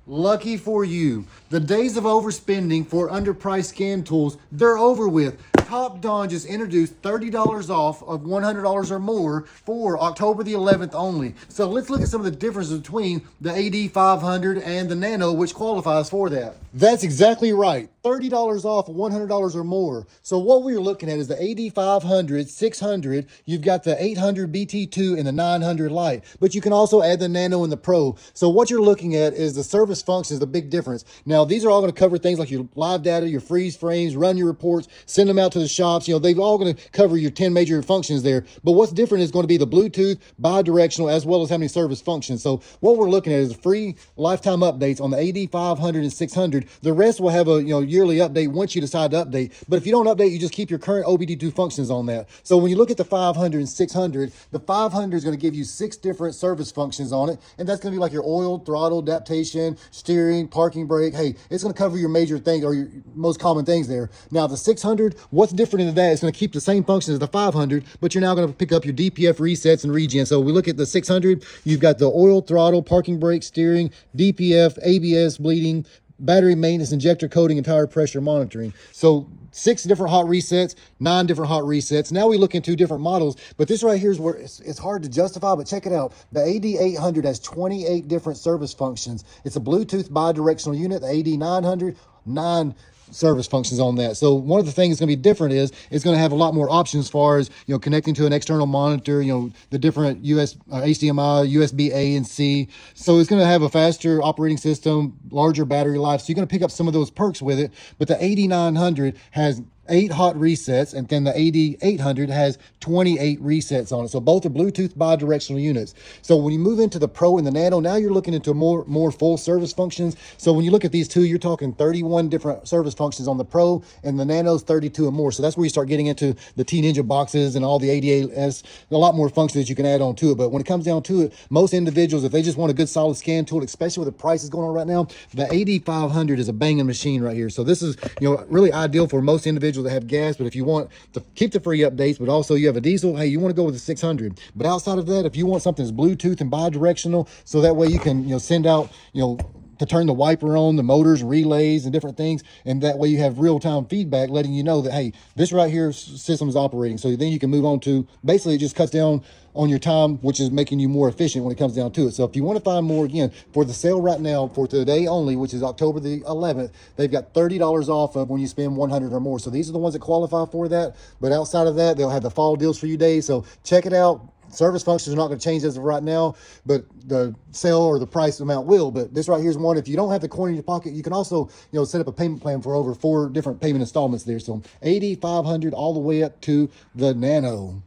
Lucky for you, the days of overspending for underpriced scan tools, they're over with. TOPDON just introduced $30 off of $100 or more for October the 11th only. So let's look at some of the differences between the AD500 and the Nano, which qualifies for that. That's exactly right. $30 off $100 or more. So what we're looking at is the AD500, 600, you've got the 800 BT2 and the 900 Lite, but you can also add the Nano and the Pro. So what you're looking at is the service functions, the big difference. Now, these are all going to cover things like your live data, your freeze frames, run your reports, send them out to the shops. They've all going to cover your 10 major functions there. But what's different is going to be the Bluetooth, bi-directional, as well as how many service functions. So what we're looking at is free lifetime updates on the AD500 and 600. The rest will have a yearly update once you decide to update. But if you don't update, you just keep your current OBD2 functions on that. So when you look at the 500 and 600, the 500 is going to give you 6 different service functions on it. And that's going to be like your oil, throttle, adaptation, steering, parking brake. Hey, it's going to cover your major things or your most common things there. Now the 600, what's different in that? It's going to keep the same functions as the 500, but you're now going to pick up your DPF resets and regen. So we look at the 600, you've got the oil, throttle, parking brake, steering, DPF, ABS bleeding, battery maintenance, injector coating, and tire pressure monitoring. So 6 different hot resets, 9 different hot resets. Now we look into different models, but this right here is where it's hard to justify, but check it out. The AD800 has 28 different service functions. It's a Bluetooth bi-directional unit. The AD900, 9 service functions on that. So one of the things that's going to be different is it's going to have a lot more options as far as connecting to an external monitor, the different HDMI, USB A and C. So it's going to have a faster operating system, larger battery life. So you're going to pick up some of those perks with it. But the AD900 has 8 hot resets, and then the AD800 has 28 resets on it. So both are Bluetooth bi-directional units. So when you move into the Pro and the Nano, now you're looking into more full service functions. So when you look at these two, you're talking 31 different service functions on the Pro, and the Nano's 32 and more. So that's where you start getting into the T-Ninja boxes and all the ADAS, a lot more functions that you can add on to it. But when it comes down to it, most individuals, if they just want a good solid scan tool, especially with the prices going on right now, the AD500 is a banging machine right here. So this is really ideal for most individuals that have gas. But if you want to keep the free updates, but also you have a diesel, hey, you want to go with the 600. But outside of that, if you want something that's Bluetooth and bi-directional, so that way you can send out to turn the wiper on, the motors, relays, and different things, and that way you have real-time feedback letting you know that, hey, this right here system is operating. So then you can move on to, basically it just cuts down on your time, which is making you more efficient when it comes down to it. So if you want to find more, again, for the sale right now, for today only, which is October the 11th, they've got $30 off of when you spend 100 or more. So these are the ones that qualify for that. But outside of that, they'll have the fall deals for you days. So check it out. Service functions are not going to change as of right now, but the sale or the price amount will. But this right here is one. If you don't have the coin in your pocket, you can also set up a payment plan for over 4 different payment installments there. So AD500 all the way up to the Nano.